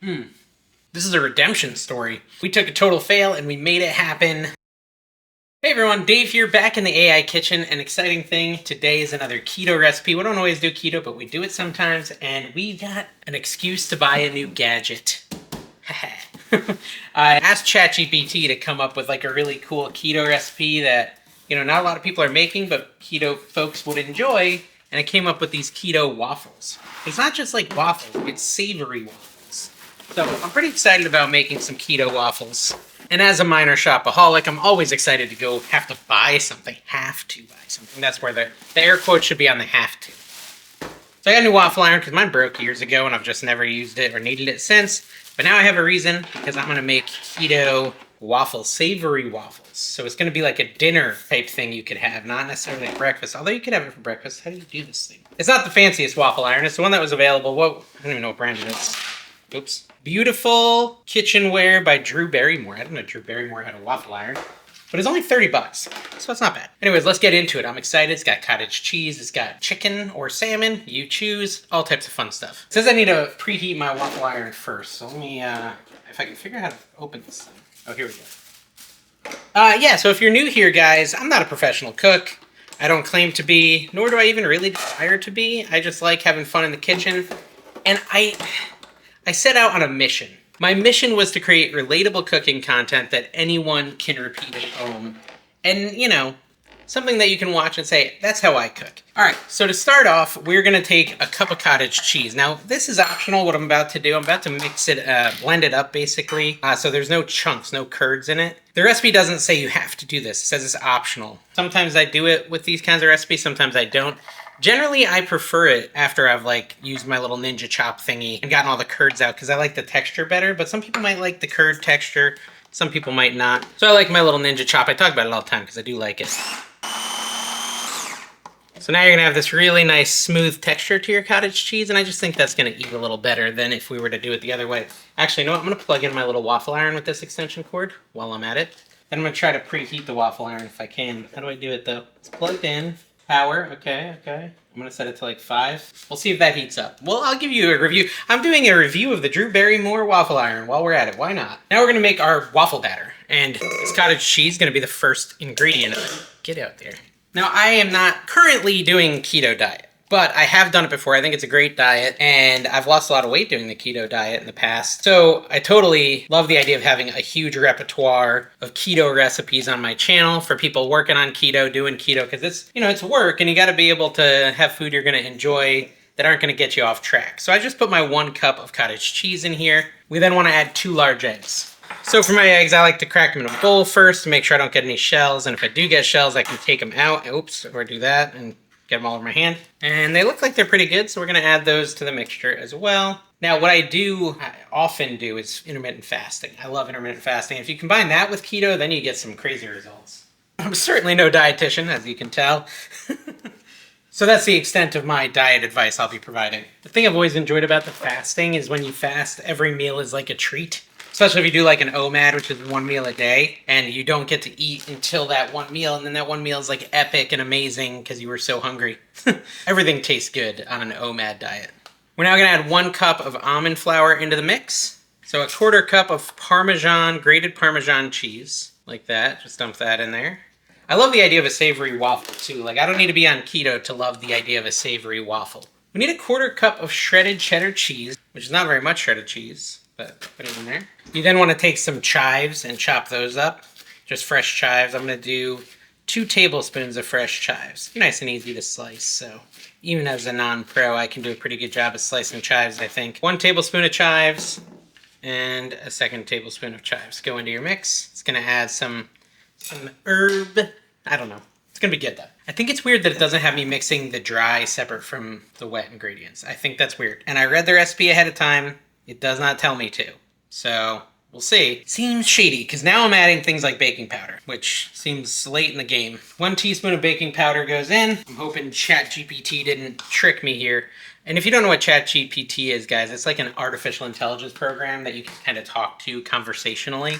This is a redemption story. We took a total fail and we made it happen. Hey everyone, Dave here, back in the AI kitchen. An exciting thing today is another keto recipe. We don't always do keto, but we do it sometimes, and we got an excuse to buy a new gadget. I asked ChatGPT to come up with like a really cool keto recipe that, not a lot of people are making, but keto folks would enjoy, and I came up with these keto waffles. It's not just like waffles, it's savory waffles. So I'm pretty excited about making some keto waffles. And as a minor shopaholic, I'm always excited to have to buy something. Have to buy something. That's where the air quote should be on the have to. So I got a new waffle iron because mine broke years ago and I've just never used it or needed it since. But now I have a reason because I'm going to make keto savory waffles. So it's going to be like a dinner type thing you could have, not necessarily at breakfast. Although you could have it for breakfast. How do you do this thing? It's not the fanciest waffle iron. It's the one that was available. Whoa, I don't even know what brand it is. Oops. Beautiful Kitchenware by Drew Barrymore. I didn't know Drew Barrymore had a waffle iron, but it's only $30, so it's not bad. Anyways, let's get into it. I'm excited. It's got cottage cheese. It's got chicken or salmon. You choose. All types of fun stuff. It says I need to preheat my waffle iron first, so let me, if I can figure out how to open this thing. Oh, here we go. Yeah, so if you're new here, guys, I'm not a professional cook. I don't claim to be, nor do I even really desire to be. I just like having fun in the kitchen, and I set out on a mission. My mission was to create relatable cooking content that anyone can repeat at home. And, something that you can watch and say, that's how I cook. All right, so to start off, we're gonna take a cup of cottage cheese. Now, this is optional, what I'm about to do. I'm about to mix it, blend it up, basically. So there's no chunks, no curds in it. The recipe doesn't say you have to do this. It says it's optional. Sometimes I do it with these kinds of recipes, sometimes I don't. Generally, I prefer it after I've used my little ninja chop thingy and gotten all the curds out because I like the texture better, but some people might like the curd texture, some people might not. So I like my little ninja chop. I talk about it all the time because I do like it. So now you're gonna have this really nice smooth texture to your cottage cheese, and I just think that's gonna eat a little better than if we were to do it the other way. Actually, you know what? I'm gonna plug in my little waffle iron with this extension cord while I'm at it. Then I'm gonna try to preheat the waffle iron if I can. How do I do it though? It's plugged in. Power, okay. I'm gonna set it to 5. We'll see if that heats up. Well, I'll give you a review. I'm doing a review of the Drew Barrymore waffle iron while we're at it. Why not? Now we're gonna make our waffle batter, and this cottage cheese is gonna be the first ingredient of it. Get out there. Now, I am not currently doing keto diet, but I have done it before. I think it's a great diet, and I've lost a lot of weight doing the keto diet in the past. So I totally love the idea of having a huge repertoire of keto recipes on my channel for people working on keto, doing keto, because it's work, and you got to be able to have food you're going to enjoy that aren't going to get you off track. So I just put my 1 cup of cottage cheese in here. We then want to add 2 large eggs. So for my eggs, I like to crack them in a bowl first to make sure I don't get any shells, and if I do get shells, I can take them out. Oops, or do that and get them all over my hand. And they look like they're pretty good, so we're gonna add those to the mixture as well. Now, what I often do is intermittent fasting. I love intermittent fasting. If you combine that with keto, then you get some crazy results. I'm certainly no dietitian, as you can tell. So that's the extent of my diet advice I'll be providing. The thing I've always enjoyed about the fasting is when you fast, every meal is like a treat. Especially if you do like an OMAD, which is 1 meal a day, and you don't get to eat until that 1 meal, and then that 1 meal is like epic and amazing because you were so hungry. Everything tastes good on an OMAD diet. We're now gonna add 1 cup of almond flour into the mix. So a 1/4 cup of grated Parmesan cheese, like that. Just dump that in there. I love the idea of a savory waffle too. I don't need to be on keto to love the idea of a savory waffle. We need a 1/4 cup of shredded cheddar cheese, which is not very much shredded cheese, but put it in there. You then want to take some chives and chop those up. Just fresh chives. I'm going to do 2 tablespoons of fresh chives. Nice and easy to slice, so even as a non-pro, I can do a pretty good job of slicing chives, I think. 1 tablespoon of chives and a 2nd tablespoon of chives go into your mix. It's going to add some herb. I don't know. It's going to be good, though. I think it's weird that it doesn't have me mixing the dry separate from the wet ingredients. I think that's weird. And I read the recipe ahead of time. It does not tell me to. So we'll see. Seems shady because now I'm adding things like baking powder, which seems late in the game. 1 teaspoon of baking powder goes in. I'm hoping ChatGPT didn't trick me here. And if you don't know what ChatGPT is, guys, it's like an artificial intelligence program that you can kind of talk to conversationally.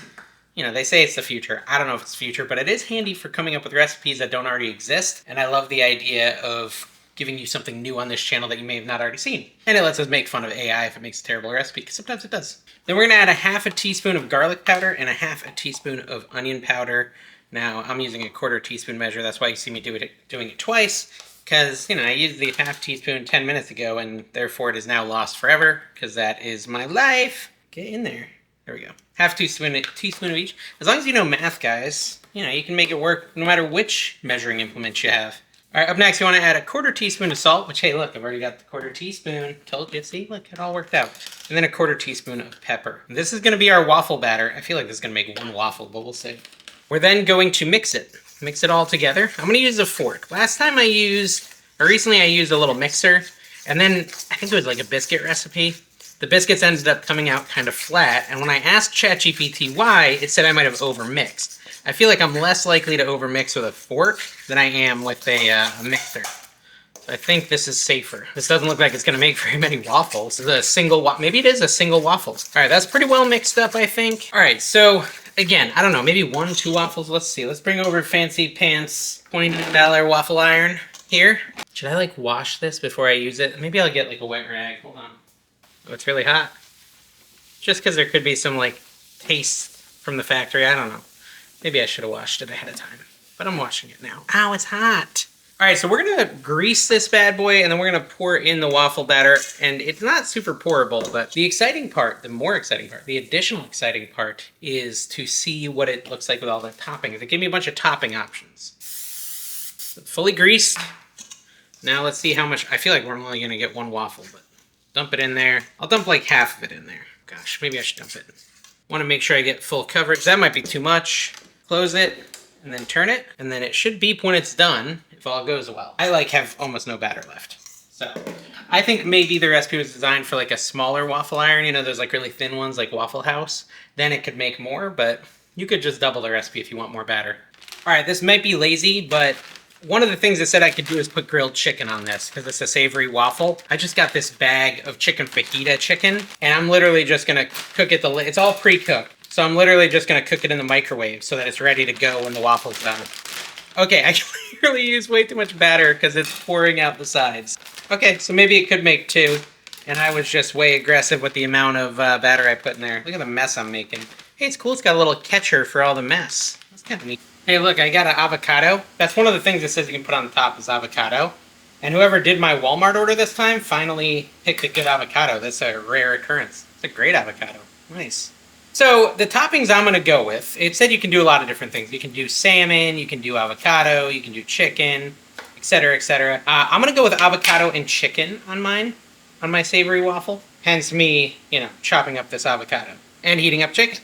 They say it's the future. I don't know if it's the future, but it is handy for coming up with recipes that don't already exist. And I love the idea of giving you something new on this channel that you may have not already seen. And it lets us make fun of AI if it makes a terrible recipe, because sometimes it does. Then we're gonna add a half a teaspoon of garlic powder and a half a teaspoon of onion powder. Now, I'm using a quarter teaspoon measure. That's why you see me doing it twice, because, you know, I used the half teaspoon 10 minutes ago, and therefore it is now lost forever, because that is my life. Get in there. There we go. Half teaspoon of each. As long as you know math, guys, you know, you can make it work no matter which measuring implement you have. All right, up next, you want to add a quarter teaspoon of salt, which, hey, look, I've already got the quarter teaspoon. Told you, see, look, it all worked out. And then a quarter teaspoon of pepper. This is going to be our waffle batter. I feel like this is going to make one waffle, but we'll see. We're then going to mix it all together. I'm going to use a fork. Recently I used a little mixer, and then I think it was like a biscuit recipe. The biscuits ended up coming out kind of flat, and when I asked ChatGPT why, it said I might have overmixed. I feel like I'm less likely to overmix with a fork than I am with a mixer. So I think this is safer. This doesn't look like it's going to make very many waffles. This is a single maybe it is a single waffle. All right, that's pretty well mixed up, I think. All right, so again, I don't know, maybe 1, 2 waffles. Let's see. Let's bring over fancy pants $20 waffle iron here. Should I like wash this before I use it? Maybe I'll get like a wet rag. Hold on. Oh, it's really hot. Just because there could be some like taste from the factory. I don't know. Maybe I should have washed it ahead of time, but I'm washing it now. Ow, it's hot. All right, so we're gonna grease this bad boy, and then we're gonna pour in the waffle batter, and it's not super pourable, but the exciting part, the additional exciting part is to see what it looks like with all the toppings. It gave me a bunch of topping options. Fully greased. Now let's see how much. I feel like we're only gonna get one waffle, but dump it in there. I'll dump like half of it in there. Gosh, maybe I should dump it. Want to make sure I get full coverage. That might be too much. Close it and then turn it, and then it should beep when it's done if all goes well. I like have almost no batter left. So I think maybe the recipe was designed for like a smaller waffle iron, you know, those like really thin ones like Waffle House. Then it could make more, but you could just double the recipe if you want more batter. All right, this might be lazy, but one of the things it said I could do is put grilled chicken on this because it's a savory waffle. I just got this bag of chicken fajita chicken, and I'm literally just gonna cook it. It's all pre-cooked, so I'm literally just gonna cook it in the microwave so that it's ready to go when the waffle's done. Okay, I clearly used way too much batter because it's pouring out the sides. Okay, so maybe it could make 2, and I was just way aggressive with the amount of batter I put in there. Look at the mess I'm making. Hey, it's cool. It's got a little catcher for all the mess. That's kind of neat. Hey, look, I got an avocado. That's one of the things it says you can put on the top is avocado. And whoever did my Walmart order this time finally picked a good avocado. That's a rare occurrence. It's a great avocado. Nice. So the toppings I'm going to go with, it said you can do a lot of different things. You can do salmon, you can do avocado, you can do chicken, etc., etc. I'm going to go with avocado and chicken on mine, on my savory waffle. Hence me, you know, chopping up this avocado and heating up chicken.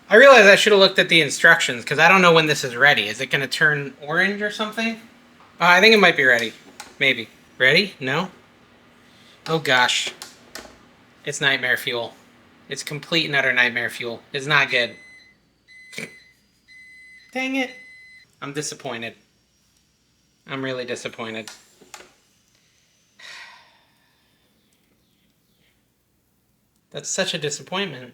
I realized I should have looked at the instructions because I don't know when this is ready. Is it going to turn orange or something? I think it might be ready. Maybe. Ready? No? Oh gosh. It's nightmare fuel. It's complete and utter nightmare fuel. It's not good. Dang it. I'm disappointed. I'm really disappointed. That's such a disappointment.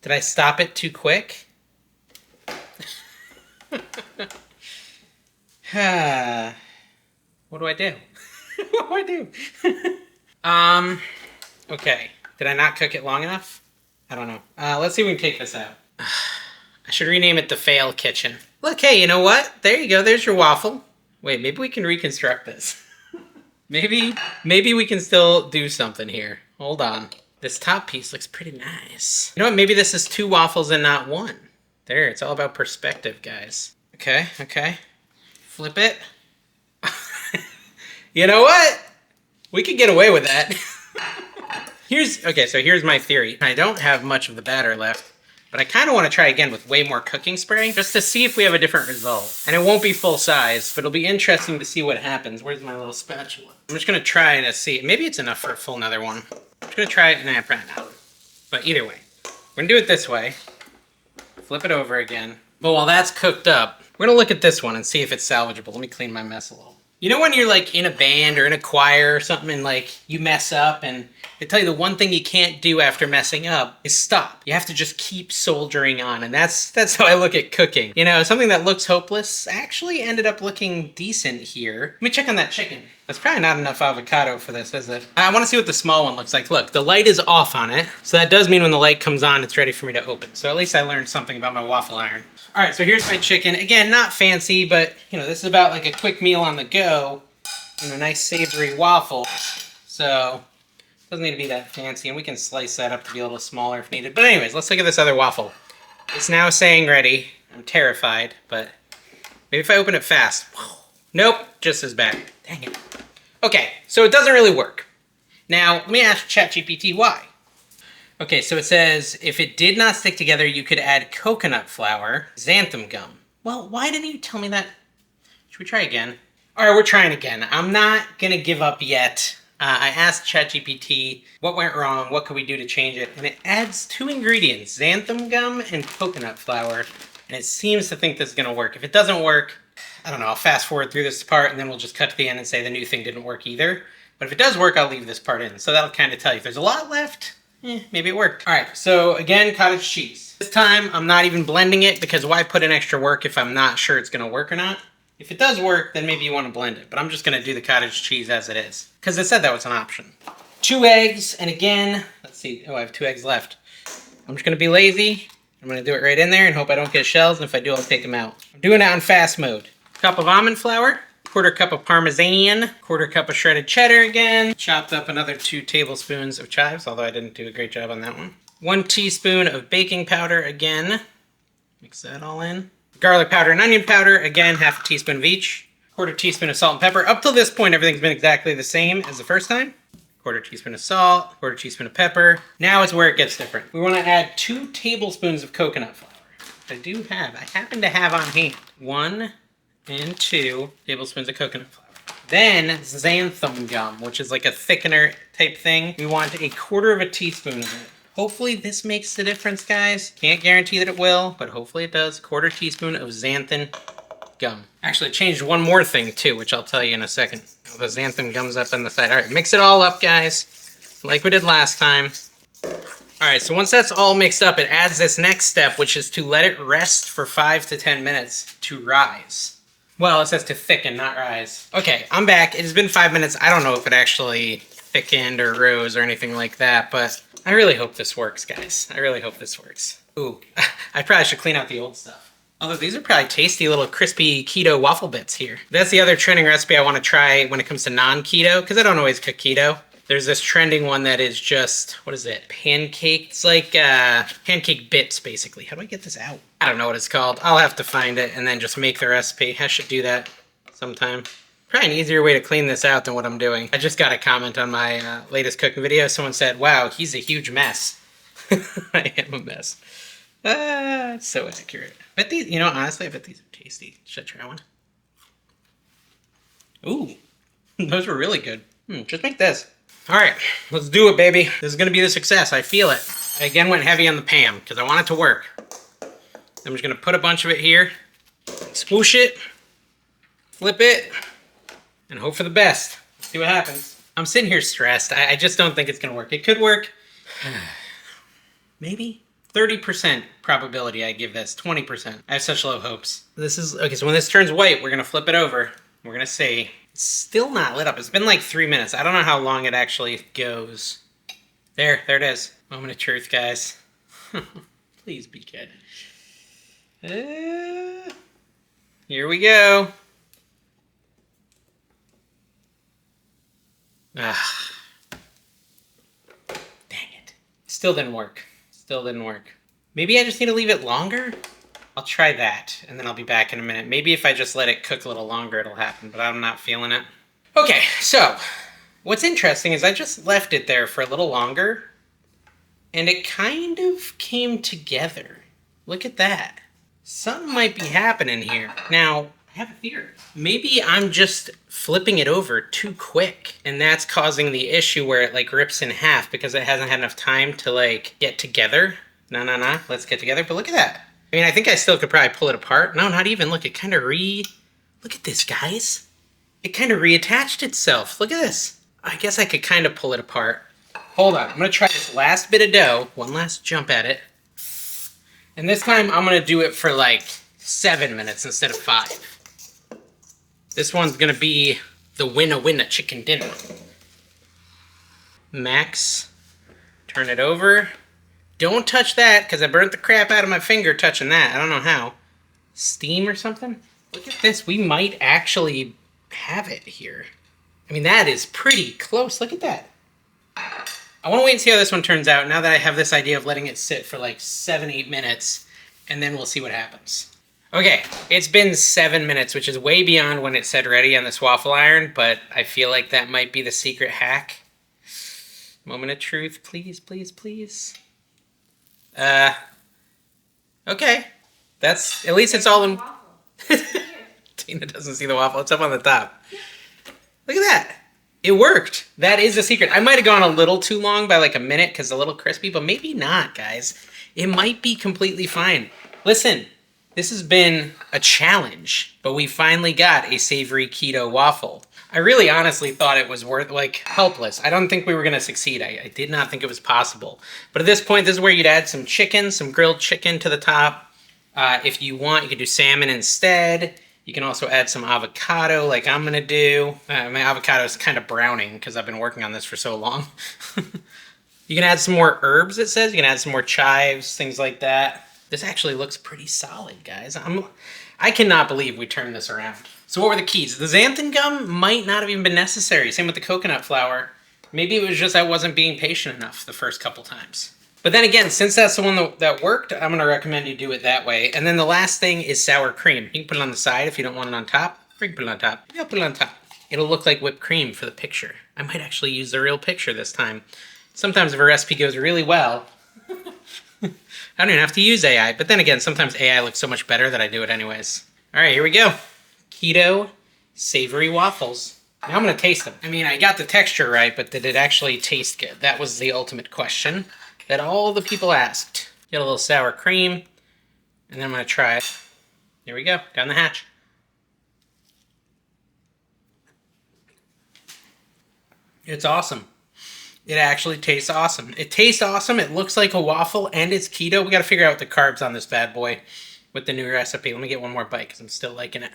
Did I stop it too quick? What do I do? What do I do? Okay. Did I not cook it long enough? I don't know. Let's see if we can take this out. I should rename it the Fail Kitchen. Look, hey, you know what? There you go. There's your waffle. Wait, maybe we can reconstruct this. Maybe we can still do something here. Hold on. This top piece looks pretty nice. You know what? Maybe this is 2 waffles and not 1. There, it's all about perspective, guys. Okay, okay. Flip it. You know what? We could get away with that. Here's my theory. I don't have much of the batter left, but I kind of want to try again with way more cooking spray just to see if we have a different result. And it won't be full size, but it'll be interesting to see what happens. Where's my little spatula? I'm just going to try to see. Maybe it's enough for a full another one. I'm just going to try it, and probably not. But either way, we're going to do it this way. Flip it over again. But while that's cooked up, we're going to look at this one and see if it's salvageable. Let me clean my mess a little. You know when you're like in a band or in a choir or something and like you mess up and I tell you, the one thing you can't do after messing up is stop. You have to just keep soldiering on, and that's how I look at cooking. You know, something that looks hopeless actually ended up looking decent here. Let me check on that chicken. That's probably not enough avocado for this, is it? I want to see what the small one looks like. Look, the light is off on it, so that does mean when the light comes on, it's ready for me to open. So at least I learned something about my waffle iron. All right, so here's my chicken. Again, not fancy, but you know, this is about like a quick meal on the go and a nice savory waffle. So it doesn't need to be that fancy, and we can slice that up to be a little smaller if needed. But anyways, let's look at this other waffle. It's now saying ready. I'm terrified, but maybe if I open it fast. Nope, just as bad. Dang it. Okay, so it doesn't really work. Now, let me ask ChatGPT why. Okay, so it says, if it did not stick together, you could add coconut flour, xanthan gum. Well, why didn't you tell me that? Should we try again? All right, we're trying again. I'm not gonna give up yet. I asked ChatGPT what went wrong, what could we do to change it, and it adds 2 ingredients, xanthan gum and coconut flour, and it seems to think this is gonna work. If it doesn't work, I don't know, I'll fast forward through this part and then we'll just cut to the end and say the new thing didn't work either. But if it does work, I'll leave this part in. So that'll kind of tell you if there's a lot left, maybe it worked. All right, so again, cottage cheese. This time, I'm not even blending it because why put in extra work if I'm not sure it's gonna work or not? If it does work, then maybe you wanna blend it, but I'm just gonna do the cottage cheese as it is because it said that was an option. 2 eggs, and again, let's see, oh, I have 2 eggs left. I'm just gonna be lazy. I'm gonna do it right in there and hope I don't get shells, and if I do, I'll take them out. I'm doing it on fast mode. Cup of almond flour, 1/4 cup of Parmesan, 1/4 cup of shredded cheddar again, chopped up another 2 tablespoons of chives, although I didn't do a great job on that one. 1 teaspoon of baking powder again, mix that all in. Garlic powder and onion powder, again, 1/2 teaspoon of each. 1/4 teaspoon of salt and pepper. Up till this point, everything's been exactly the same as the first time. 1/4 teaspoon of salt, 1/4 teaspoon of pepper. Now is where it gets different. We want to add 2 tablespoons of coconut flour. I happen to have on hand 1 and 2 tablespoons of coconut flour. Then xanthan gum, which is like a thickener type thing. We want 1/4 teaspoon of it. Hopefully this makes the difference, guys. Can't guarantee that it will, but hopefully it does. 1/4 teaspoon of xanthan gum. Actually, it changed one more thing too, which I'll tell you in a second. The xanthan gum's up on the side. All right, mix it all up, guys, like we did last time. All right, so once that's all mixed up, it adds this next step, which is to let it rest for 5 to 10 minutes to rise. Well, it says to thicken, not rise. Okay, I'm back. It has been 5 minutes. I don't know if it actually thickened or rose or anything like that, but I really hope this works, guys. I really hope this works. Ooh, I probably should clean out the old stuff. Although these are probably tasty little crispy keto waffle bits here. That's the other trending recipe I want to try when it comes to non-keto, because I don't always cook keto. There's this trending one that is just, what is it? Pancake? It's like pancake bits, basically. How do I get this out? I don't know what it's called. I'll have to find it and then just make the recipe. I should do that sometime. Probably an easier way to clean this out than what I'm doing. I just got a comment on my latest cooking video. Someone said, wow, he's a huge mess. I am a mess. It's so accurate. Bet these, you know, honestly, I bet these are tasty. Should I try one? Ooh, those were really good. Just make this. All right, let's do it, baby. This is gonna be the success, I feel it. I again went heavy on the pan because I want it to work. I'm just gonna put a bunch of it here, swoosh it, flip it, and hope for the best. Let's see what happens. I'm sitting here stressed. I just don't think it's gonna work. It could work. Maybe 30% probability I give this, 20%. I have such low hopes. This is, okay, so when this turns white, we're gonna flip it over. We're gonna see. It's still not lit up. It's been like 3 minutes. I don't know how long it actually goes. There it is. Moment of truth, guys. Please be good. Here we go. Ah. Dang it. Still didn't work. Still didn't work. Maybe I just need to leave it longer? I'll try that, and then I'll be back in a minute. Maybe if I just let it cook a little longer, it'll happen, but I'm not feeling it. Okay, so what's interesting is I just left it there for a little longer, and it kind of came together. Look at that. Something might be happening here. Now, I have a theory. Maybe I'm just flipping it over too quick, and that's causing the issue where it like rips in half because it hasn't had enough time to like get together. No, let's get together, but look at that. I mean, I think I still could probably pull it apart. No, not even. Look, it kind of look at this, guys. It kind of reattached itself. Look at this. I guess I could kind of pull it apart. Hold on, I'm gonna try this last bit of dough, one last jump at it. And this time I'm gonna do it for like 7 minutes instead of 5. This one's gonna be the winner chicken dinner. Max, turn it over. Don't touch that, because I burnt the crap out of my finger touching that. I don't know how. Steam or something? Look at this, we might actually have it here. I mean, that is pretty close, look at that. I want to wait and see how this one turns out now that I have this idea of letting it sit for like 7-8 minutes, and then we'll see what happens. Okay, it's been 7 minutes, which is way beyond when it said ready on this waffle iron, but I feel like that might be the secret hack. Moment of truth, please, please, please. Okay. That's, at least it's all in... Tina doesn't see the waffle, it's up on the top. Look at that. It worked. That is the secret. I might have gone a little too long by like a minute because a little crispy, but maybe not, guys. It might be completely fine. Listen, this has been a challenge, but we finally got a savory keto waffle. I really honestly thought it was helpless. I don't think we were going to succeed. I did not think it was possible. But at this point, this is where you'd add some chicken, some grilled chicken to the top. If you want, you could do salmon instead. You can also add some avocado like I'm gonna do. My avocado is kind of browning because I've been working on this for so long. You can add some more herbs, it says. You can add some more chives, things like that. This actually looks pretty solid, guys. I cannot believe we turned this around. So what were the keys? The xanthan gum might not have even been necessary. Same with the coconut flour. Maybe it was just I wasn't being patient enough the first couple times. But then again, since that's the one that worked, I'm going to recommend you do it that way. And then the last thing is sour cream. You can put it on the side if you don't want it on top. Or you can put it on top. Yeah, put it on top. It'll look like whipped cream for the picture. I might actually use the real picture this time. Sometimes if a recipe goes really well, I don't even have to use AI. But then again, sometimes AI looks so much better that I do it anyways. All right, here we go. Keto savory waffles. Now I'm going to taste them. I mean, I got the texture right, but did it actually taste good? That was the ultimate question that all the people asked. Get a little sour cream, and then I'm gonna try it. Here we go, down the hatch. It's awesome. It actually tastes awesome. It tastes awesome, it looks like a waffle, and it's keto. We gotta figure out the carbs on this bad boy with the new recipe. Let me get one more bite, because I'm still liking it.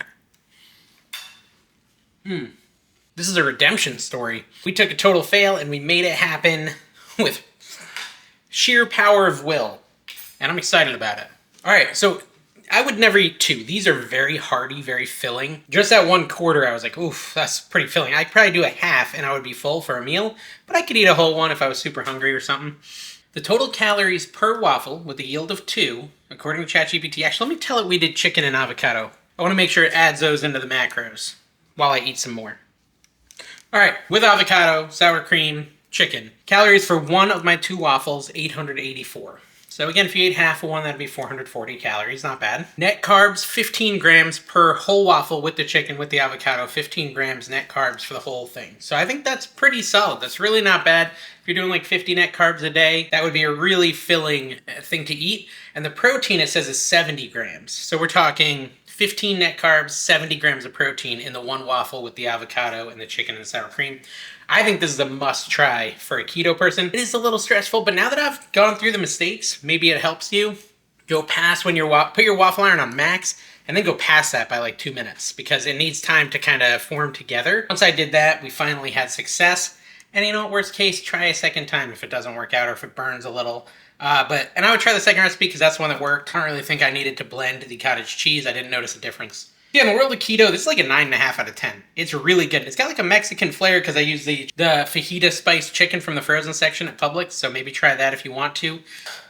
This is a redemption story. We took a total fail, and we made it happen with sheer power of will, and I'm excited about it. All right, so I would never eat 2. These are very hearty, very filling. Just that 1/4, I was like, oof, that's pretty filling. I'd probably do a half and I would be full for a meal, but I could eat a whole one if I was super hungry or something. The total calories per waffle with a yield of 2, according to ChatGPT. Actually, let me tell it we did chicken and avocado. I want to make sure it adds those into the macros while I eat some more. All right, with avocado, sour cream, chicken. Calories for one of my 2 waffles, 884. So again, if you ate half of one, that'd be 440 calories, not bad. Net carbs, 15 grams per whole waffle with the chicken, with the avocado, 15 grams net carbs for the whole thing. So I think that's pretty solid. That's really not bad. If you're doing like 50 net carbs a day, that would be a really filling thing to eat. And the protein, it says, is 70 grams. So we're talking 15 net carbs, 70 grams of protein in the one waffle with the avocado and the chicken and the sour cream. I think this is a must try for a keto person. It is a little stressful, but now that I've gone through the mistakes, maybe it helps you. Go past when put your waffle iron on max, and then go past that by like 2 minutes, because it needs time to kind of form together. Once I did that, we finally had success. And you know what, worst case, try a second time if it doesn't work out or if it burns a little. And I would try the second recipe because that's the one that worked. I don't really think I needed to blend the cottage cheese. I didn't notice a difference. Yeah, in the world of keto, this is like a 9.5 out of 10. It's really good. It's got like a Mexican flair because I use the fajita spiced chicken from the frozen section at Publix, so maybe try that if you want to.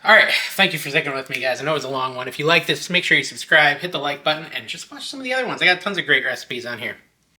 All right, thank you for sticking with me, guys. I know it was a long one. If you like this, make sure you subscribe, hit the like button, and just watch some of the other ones. I got tons of great recipes on here.